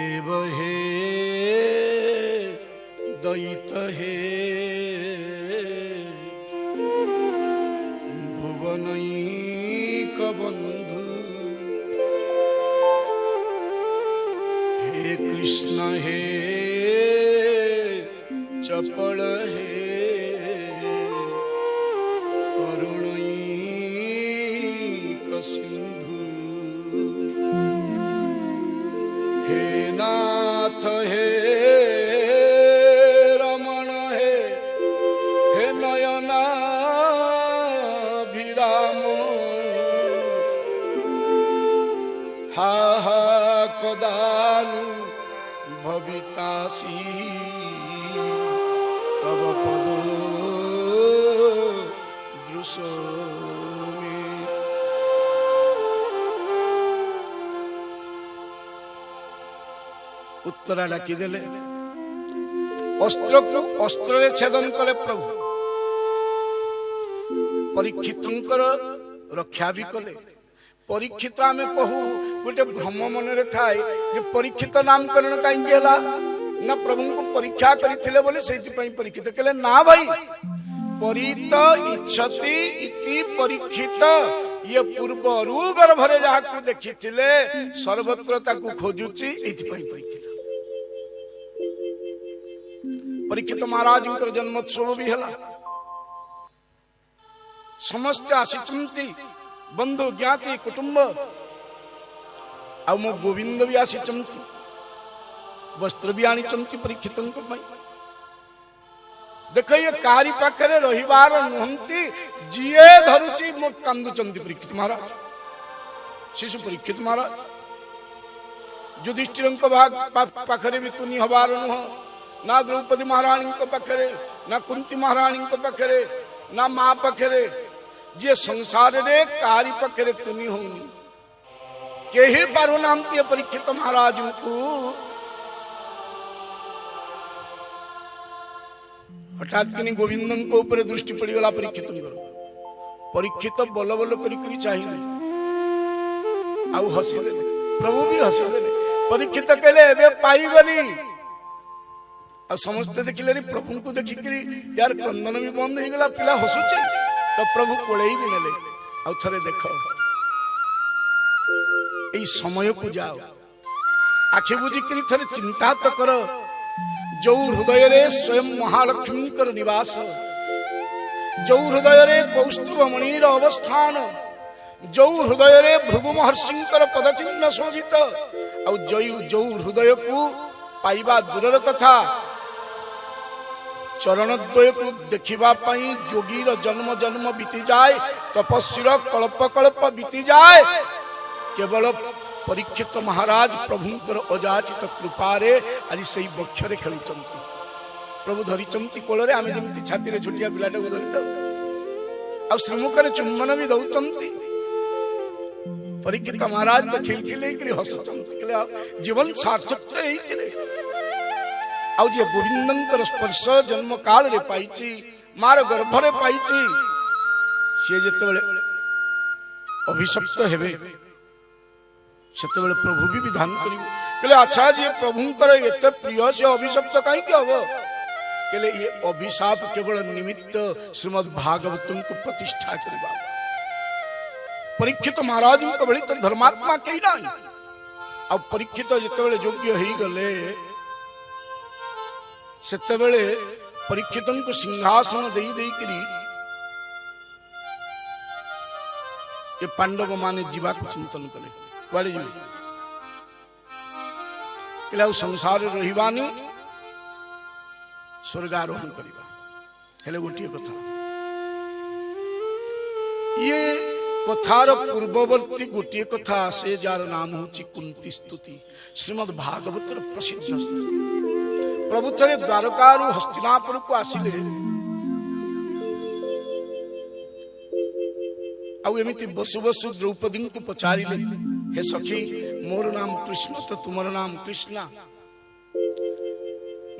देव हे दैत हे भुवनैक बंधु हे कृष्ण हे चपल हे सिंधु हे नाथ हे रमण हे नयना विराम हा हा कदानु भवितासी तव पद दृश्य उत्तरा डाकिदेले अस्त्र को अस्त्र रे छेदन करे प्रभु परीक्षितंकर रक्षा भी कले परीक्षित आमे कहू गोटे भ्रम मन रे थाए जे परीक्षित नामकरण काई गेला ना प्रभु को परीक्षा करिथिले बोले सेति पई परीक्षित केले ना भाई परित इच्छति इति परीक्षित ये पूर्वरु गर्भरे जहा को देखिथिले सर्वत्र ताकू खोजुची एति पई परीक्षित परीक्षित महाराज जन्मोत्सव भी है समस्त आसीचंती बंधु ज्ञाति कुटुंब आ मो गोविंद भी आसीचंती वस्त्र भी आनीचंती परीक्षित देख ये कारी पाखरे रहिबार नुहंती जीए धरुची मो कांदुचंती परीक्षित महाराज शिशु परीक्षित महाराज युधिष्ठिर पाखरे भी तुनी हबार नुह ना द्रौपदी महारानी को पाखरे ना कुंती महारानी को पाखरे ना माँ पाखरे जे संसार रे कारी पाखरे तुनी होनी केही पारु नामती परीक्षित महाराज को हठात कि गोविंदन को ऊपर दृष्टि पड़ीगला परीक्षित परीक्षित बल बल करी चाहिए आउ हसी प्रभु भी हसी परीक्षित कहले पाईगली आ समस्ते देखिले प्रभु को देखिक यार क्रंदन भी बंद हो गला पिला हसुचे तो प्रभु कोड़े भी नेले आ थरे देख ए समय को जाओ आखि बुझिक थरे चिंता तो कर जो हृदय रे स्वयं महालक्ष्मी कर निवास जो हृदय रे कौस्तुभ मणिर अवस्थान जो हृदय रे भृगु महर्षि पदचिन्ह शोभित आ जो हृदय को पाइबा दूरर कथा चरण द्वय को देखिबा पई जोगीर जन्म जन्म बीती जाए तपस्वीर कल्प कल्प बीती जाए केवल परीक्षित महाराज प्रभुंकर अजाचित कृपारे आज से बक्षरे खेलुचंती प्रभु धरिचंती कोलरे आमे जेमती छाती रे छोटिया पिलाटा को धरिता आ श्रीमुखरे चुम्बन भी दउचंती परीक्षित महाराज तो खिलखिले करी हसुचंती कहले जीवन सार्थक तो एइथिले आउ जे गोविंदंकर स्पर्श जन्म काल रे पाइची मार गर्भरे पाइची से जेतेबेले अभिशप्त हेबे सेतेबेले प्रभु भी विधान करिवे कहले अच्छा जे प्रभुंकर एते प्रिय से अभिशप्त काई के हबो कहले ये अभिशाप केवल निमित्त श्रीमद् भागवतम को प्रतिष्ठा करबा परीक्षित महाराज को बड़ी तो धर्मात्मा कही ना अब परीक्षित जेतेबेले योग्य हेई गले सेतेबेले परीक्षित को सिंहासन देई देई करी के पांडव माने जीवा को चिंतन कले वाले जी पिला संसार रहिबानी स्वर्गारोहण करिबा हेले गोटिए कथा ये कथार पूर्ववर्ती गोटिए कथा आसे जार नाम होची कुंती स्तुति श्रीमद् भागवतर प्रसिद्ध स्तुति प्रभु थरे द्वारकारु हस्तिनापुर को आसिले आउ एमिति बसु बसु द्रौपदी को पचारिले हे सखी मोर नाम कृष्ण तो तुमर नाम कृष्णा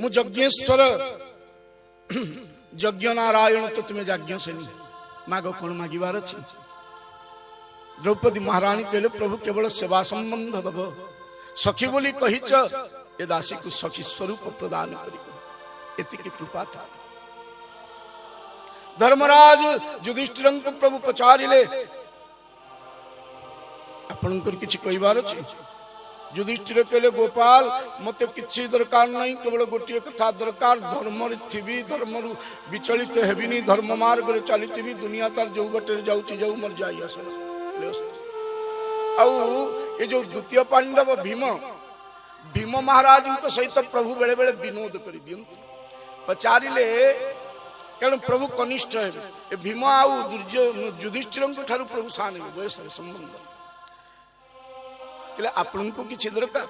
मु यज्ञेश्वर यज्ञ नारायण तो तुम्हें यज्ञ से माग कौन मागिबार अछि द्रौपदी महारानी कहले प्रभु केवल सेवा संबंध दब सखी बोली कहिच ए दासी को सखी स्वरूप प्रदान करी एतिकी कृपा था। धर्मराज युधिष्ठिर को प्रभु पचारिले आपनकर किछि कहबार अछि। युधिष्ठिर कहले गोपाल मते किछि दरकार नहीं, केवल गोटे कथा दरकार, धर्म थी धर्म विचलित हेबिनी, धर्म मार्ग रे चली दुनिया तार जो बटे जाउची जाऊ मर जाई आसन। आउ ये जो द्वितीय पांडव भीम भीम महाराज सहित प्रभु बेले बेले विनोद कर दियंतु पचारिले कारण प्रभु कनिष्ठ है भीम आउ युधिष्ठिर ठारू प्रभु सान बयस संबंध आपन को किसी दरकार।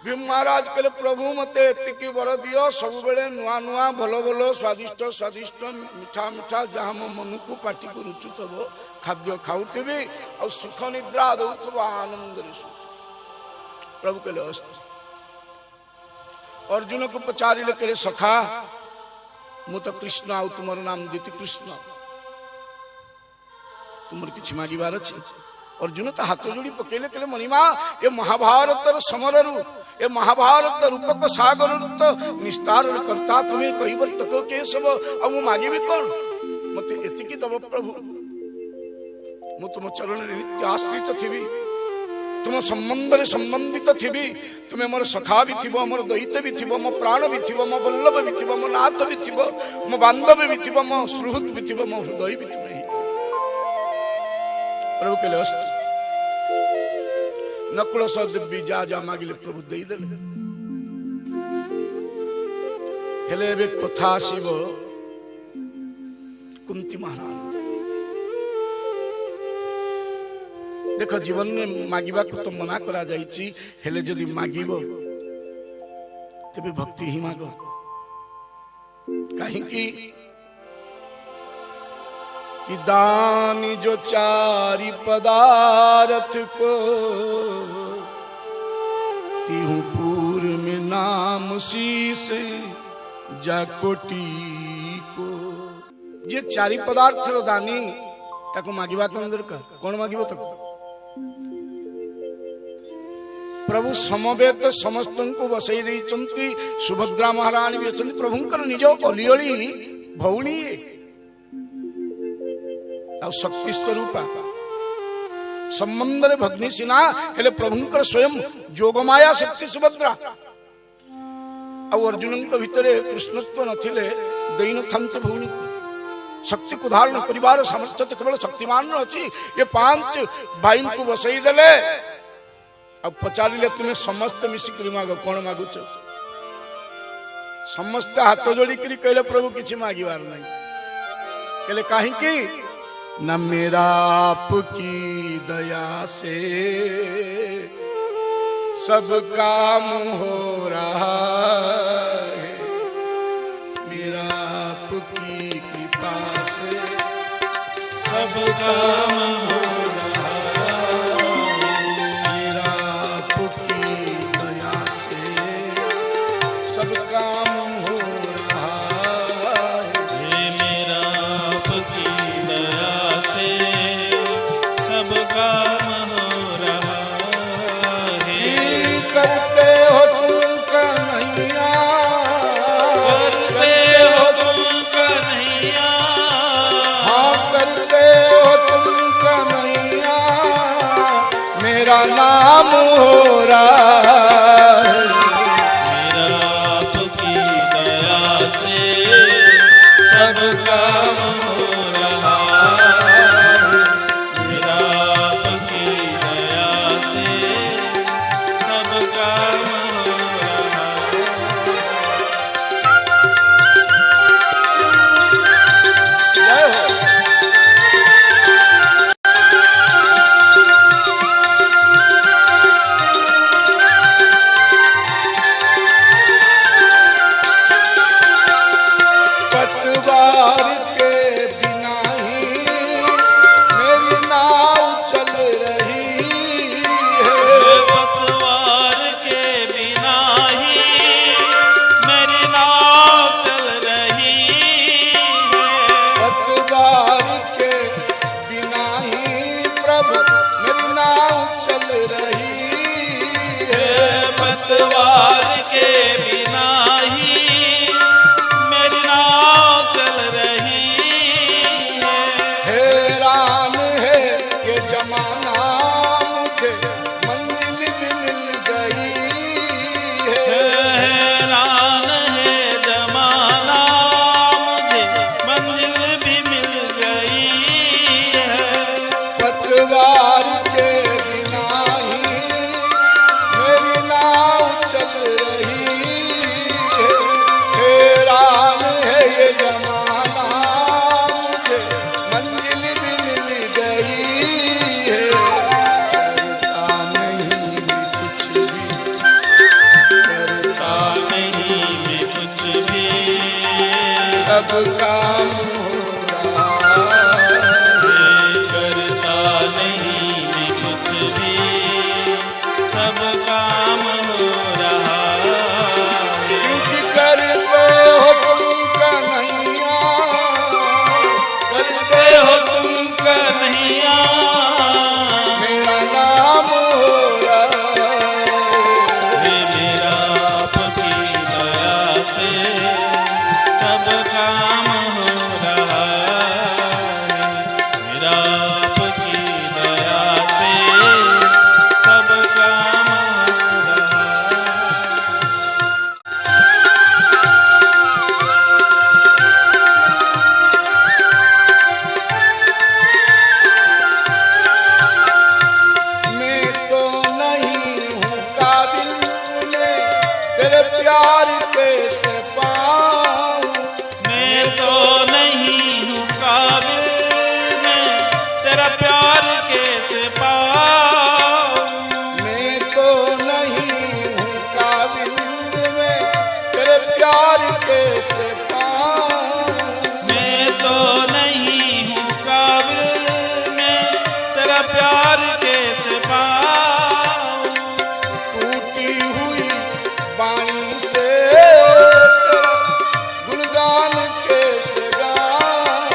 भीम महाराज कहले प्रभु मते एतिकी वर दियो, सब बेले नुआ नुआ भल भल स्वादिष्ट स्वादिष्ट मिठा मिठा जहाँ मो मन को पाटी को रुचुथब खाद्य खाऊथि और सुख निद्रा दौथब आनंद। प्रभु कहले अस्तु। अर्जुन को पचारिले कहले सखा मु तो कृष्ण आउ तुमर नाम दीति कृष्ण, तुमर किछि मागिबार अछि। अर्जुन तो हाथ जोड़ी पकेले कहले मणिमा ये महाभारत समररु ए महाभारत रूपक सागर तो निस्तार करता तुम्हें कही तक के सब आ मु मागिबी कोन, मते एतिकी दब प्रभु। मु तुम चरण नित्य आश्रित थिबी, तुम संबंध रे संबंधित थिबी, तुम्हें मोर सखा भी थिबो, मोर दैत्य भी थिबो, मो प्राण भी थिबो, मो वल्लभ भी थिबो, मो नाथ भी थिबो, मो बांधव भी थिबो, मो सुहृद भी थिबो, मो हृदय भी थिबो। प्रभु कहले अस्तु। नकुल सहदेव जा जा मागिले प्रभु देई देले। हेले बे कथा आसीब कुंती महाराज देख जीवन में मागिबा को तो मना करा जाइछि, हेले जदि मागिबो तबे भक्ति ही मागो। कहीं कि दानी जो चारि पदार्थ को तिहु पूर्व में नाम शीस जाकोटी को। जे चारि पदार्थ रो दानी ताको मागिबा कोन दरकार, कोन मागिबो ताको। प्रभु समवेत समस्त को बसई देइचंती, सुभद्रा महारानी भी अछंती, प्रभुंकर निज अलिअली भौणी शक्ति स्वरूपा संबंध रे भग्नि सिना हेले प्रभुंकर स्वयं जोगमाया शक्ति सुभद्रा। अर्जुन भितर कृष्णत्व नथिले दैन थांत भौणी शक्ति को धारण करिवार सामर्थ्य तो केवल शक्तिमान अछि। ये पांच भाई को बसई देले अब पचारिले तुम्हें समस्त मिसिक मागो कौन मागुच। समस्त हाथ जोड़ी करी कहले प्रभु किछि मागिवार नहीं। कहले काहे की न मेरा आपकी दया से सब काम हो रहा है, मेरा आपकी कृपा से सब काम हो रहा है, मेरा आपकी दया से सब काम हो रहा है, मेरा आपकी दया से सब काम हो रहा है। करते हो तुम कन्हैया, करते हो तुम कन्हैया, हाँ करते हो तुम कन्हैया, मेरा नाम हो रहा है, मेरा आपकी दया से सब काम हो रहा है, मेरा आपकी दया से सब काम हो रहा है। जय हो। काम हो रहा करता नहीं मैं कुछ भी, सब काम हो रहा है। क्योंकि करते हो तुम कन्हैया, करते हो तुम कन्हैया, मेरा नाम हो रहा हे मेरा आपकी दया से सब काम हो रहा है। मेरा आपकी दया से सब काम हो रहा मैं तो नहीं हूँ काबिल में तेरे प्यार कैसे पाऊं। मैं तो नहीं हूँ काबिल, मैं तेरा प्यार कैसे पाऊं। मैं तो नहीं हूँ काबिल में तेरे प्यार कैसे पाऊं। मैं तो नहीं हूँ काबिल, मैं तेरा प्यार कैसे पाऊं। टूटी हुई बाणी से तेरा गुणगान कैसे गाऊं।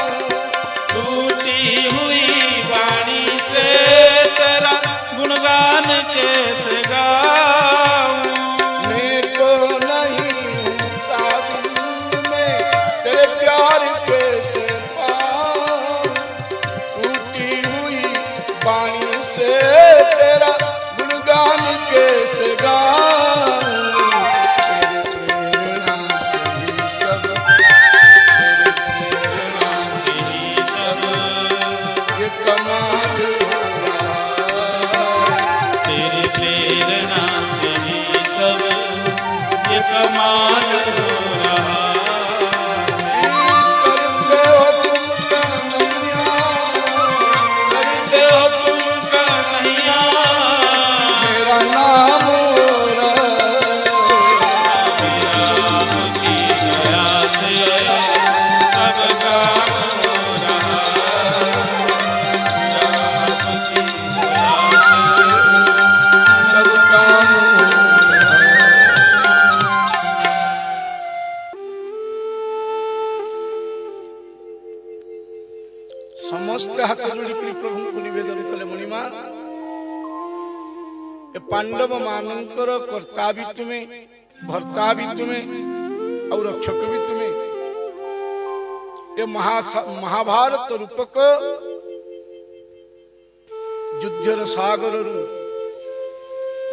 टूटी हुई वाणी से तेरा गुणगान कैसे गाऊं। मैं तो नहीं हूँ काबिल में तेरे प्यार कैसे पाऊं। टूटी हुई बाणी से तेरा गुणगान कैसे गाऊं। तेरे प्रेरणा से ही सब, तेरे प्रेरणा से यही सब ये कमाल हो रहा है। तेरी प्रेरणा से ही सब ये कमाल हो रहा है। करते हो तुम कन्हैया, करते हो तुम कन्हैया, मेरा नाम हो रहा आपकी दया से सब काम हो रहा है। आपकी दया से सब काम हो रहा। ସମସ୍ତେ ହାତ ଯୋଡ଼ିକରି ପ୍ରଭୁଙ୍କୁ ନିବେଦନ କଲେ, ମଣିମା ଏ ପାଣ୍ଡବ ମାନଙ୍କର କର୍ତ୍ତା ବି ତୁମେ, ଭର୍ତ୍ତା ବି ତୁମେ, ଆଉ ରକ୍ଷକ ବି ତୁମେ। ଏ ମହାଭାରତ ରୂପକ ଯୁଦ୍ଧର ସାଗରରୁ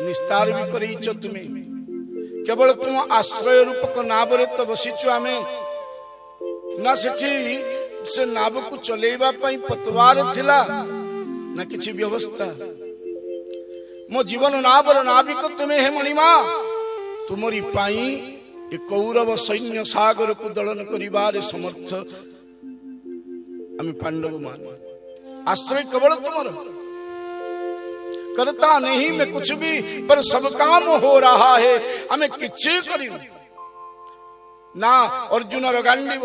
ନିସ୍ତାର ବି କରେଇଛ ତୁମେ। କେବଳ ତୁମ ଆଶ୍ରୟ ରୂପକ ନାବରେ ତ ବସିଛୁ ଆମେ, ନା ସେଠି ସେ ନାବକୁ ଚଲେଇବା ପାଇଁ ପତୱାର ଥିଲା ନା କିଛି ବ୍ୟବସ୍ଥା। ମୋ ଜୀବନ ନାବର ନାବିକ ତୁମେ ହେ ମଣିମା। ତୁମରି ପାଇଁ ଏ କୌରବ ସୈନ୍ୟ ସାଗରକୁ ଦଳନ କରିବାରେ ସମର୍ଥ ଆମେ ପାଣ୍ଡବ ମାନେ। आश्रय केवल तुम्हारा, करता नहीं मैं कुछ भी, पर सब काम हो रहा है। हमें किच्छे करी ना अर्जुन गांडीव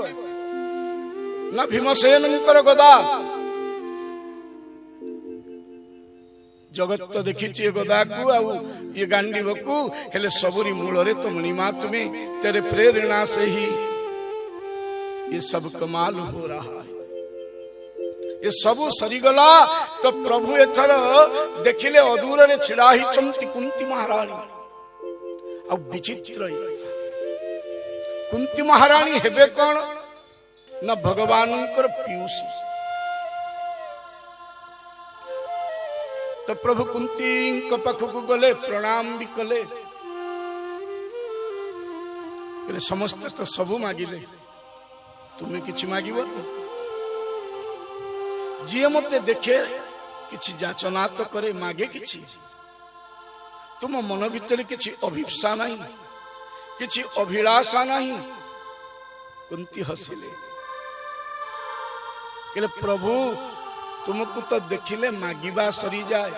ना भीमसेन गदा। जगत तो देखी गदा को आउ ये गांडीव को, हेले सबुरी मूल तो मणिमा तुम्हें तेरे प्रेरणा से ही ये सब कमाल हो रहा है। ये सबू सरीगला तो प्रभु एथर देखिले अदूर रे छिड़ा ही चमती कुंती महारानी। अब विचित्र कुंती महारानी हेबे कौन न भगवान कर पीयूष। तो प्रभु कुंती पाखक गले प्रणाम भी कले, समस्त तो सबू मागिले, तुम्हें किछि मागिब जी मते देखे किछि जाचना तो करे मागे किछि। तुम मन भीतर किछि अभिप्सा नहीं, किछि अभिलाषा नहीं। कुंती हसिले कहले प्रभु तुमको तो देखिले मागिबा सरी जाए,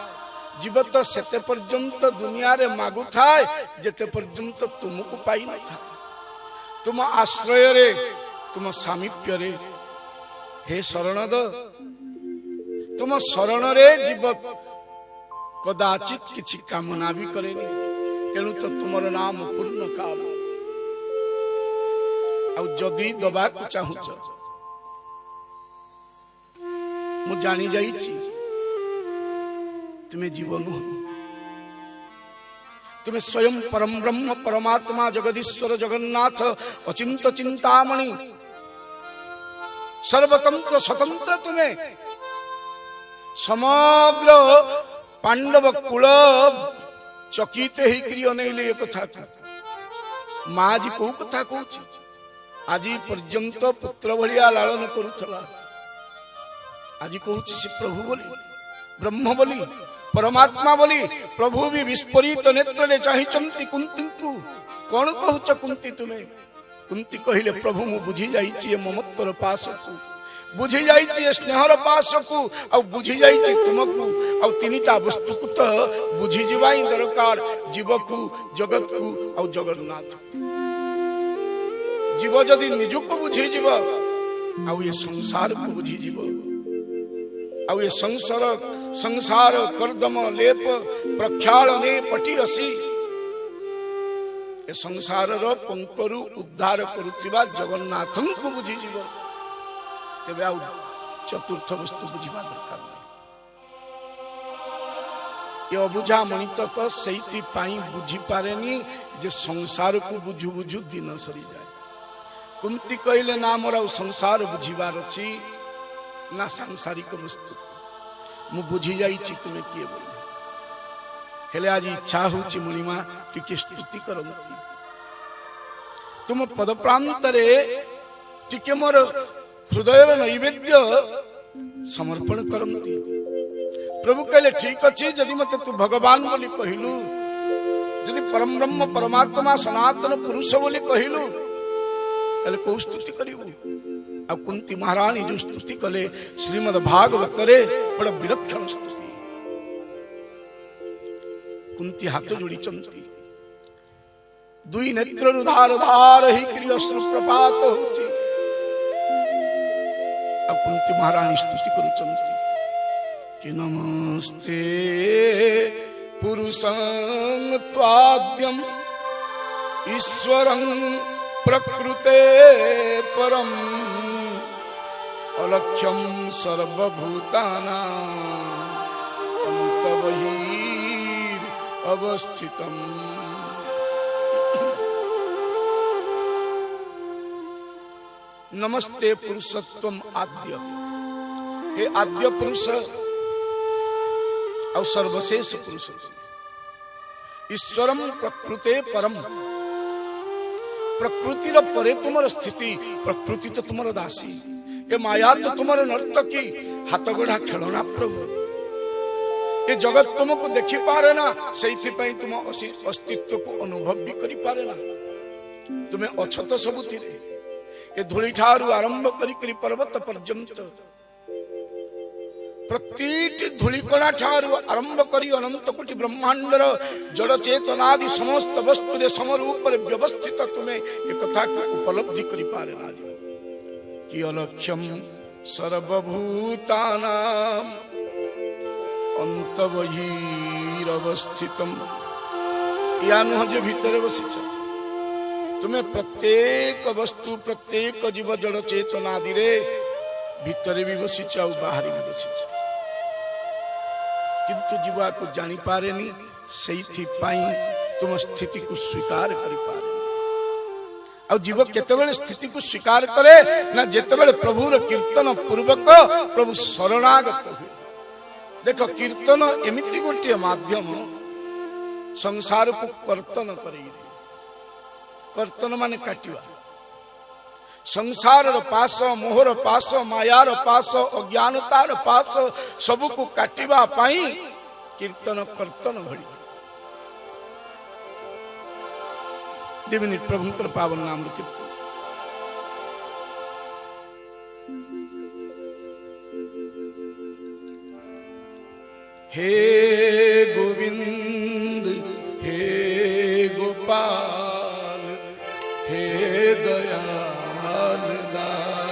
जीव तो सेते पर्यंत दुनिया रे मागु थाए जेते पर्यंत तुमको पाई न था। तुम आश्रय रे तुम सामीप्य रे हे शरणद तुम शरण रे जीव कदाचित किछि कामना भी करेनी तेणु तो तुमर नाम पूर्ण काल आ जदि दबा को चाहूच मु जानी जाइछि तुम्हें जीवन तुम्हें स्वयं परम ब्रह्म परमात्मा जगदीश्वर जगन्नाथ अचिंत चिंतामणि सर्वतंत्र स्वतंत्र तुम्हें समग्र पांडव कुल चकित ही अनेले कथा माँ जी कौ कथा कहूँ आज पर्यंत पुत्र भलिया लालन करुला आज कहूँ से प्रभु बोली ब्रह्म बोली परमात्मा बोली प्रभु भी विस्फोरित नेत्र ले चाहिए कुंती को कौन कहूच कुंती तुम्हें कुंती कहले प्रभु मु बुझी जाइए ममत्वर पास को बुझी जाइए स्नेहर पास को आ बुझी जाइए तुमको आ तीनटा वस्तु को तो बुझी जीवा दरकार जीव को जगत को आ जगन्नाथ जीव जदि निजुक बुझी जीव आ ये संसार को बुझी जीव आ ये संसार कर्दम लेप प्रख्यालने पटी असी ए संसार पंकरु उद्धार करुवा जगन्नाथ को बुझी जीव तेबे आउ चतुर्थ वस्तु बुझा दरकार ये अबुझा मणित तो से बुझी पारेनी जे संसार को बुझु बुझु दिन सरी जाए कुंती कहले ना मोर संसार बुझीबार अच्छी ना सांसारिक वस्तु मु बुझी जाइछि तुमे किए बोल हेले आज इच्छा होछि मुनिमा टिके स्तुति करंती तुम पद प्रांत रे टिके मोर हृदय नैवेद्य समर्पण करंती प्रभु कहले ठीक अछि यदि मते तू भगवान बोली कहिलु यदि परम ब्रह्म परमात्मा सनातन पुरुष बोली कहिलु तले को स्तुति करिवु आ कुंती महारानी जो स्तुति कले श्रीमद् भागवत रे बड़ा विलक्षण स्तुति कुंती हाथ जोड़ी चंती दुई नेत्र रुधार धार ही क्रिय अश्रु प्रपात होची आ कुंती महारानी स्तुति करू चंती कि नमस्ते पुरुषं त्वाद्यं ईश्वरं प्रकृते परम अलक्ष्यम सर्वभूतानां अंतबहिर अवस्थितम नमस्ते पुरुषत्वम आद्य हे आद्य पुरुष और सर्वशेष पुरुष ईश्वरम प्रकृते परम प्रकृतिर परे तुमर स्थिति प्रकृति तो तुमर दासी ये माया तो तुमर नर्तकी हाथ गढ़ा खेलना प्रभु ये जगत तुमको देखी पारे ना से तुम अस्तित्व को अनुभव भी करी पारे ना तुम्हें अछत सबुति ये धूली ठारू आरंभ करी पर्वत पर्यंत प्रति धूलिकणा ठारू आरंभ करी अनंत कोटि ब्रह्मांडर जड़ चेतनादि समस्त वस्तु रे समरूप व्यवस्थित तुम्हें एक कथा को उपलब्धि करी पारे ना कि अलक्ष्यम सर्वभूतानां अंतबहिरवस्थितम या नुह जे भीतर बसिछ तुम्हें प्रत्येक वस्तु प्रत्येक जीव जड़ चेतनादि रे भीतर भी बसिछ और बाहर भी बसिछ किंतु जीवा को जानी पारेनी सेइथि पाई तुम स्थिति को स्वीकार करि पारे और जीव केतेबेले स्थिति को स्वीकार करे ना जेतेबेले प्रभुर कीर्तन पूर्वक प्रभु शरणागत हुए देखो कीर्तन एमिति गोटे माध्यम संसार को कर्तन करे कर्तन माने काटिवा संसार पास मोहर पास मायार पास अज्ञानतार पास सबू को काटिबा पाई कीर्तन कर्तन भली 2 मिनिट प्रभुंकर पावन नाम कीर्तन हे गोविंद हे गोपाल हे दयाल महाराज।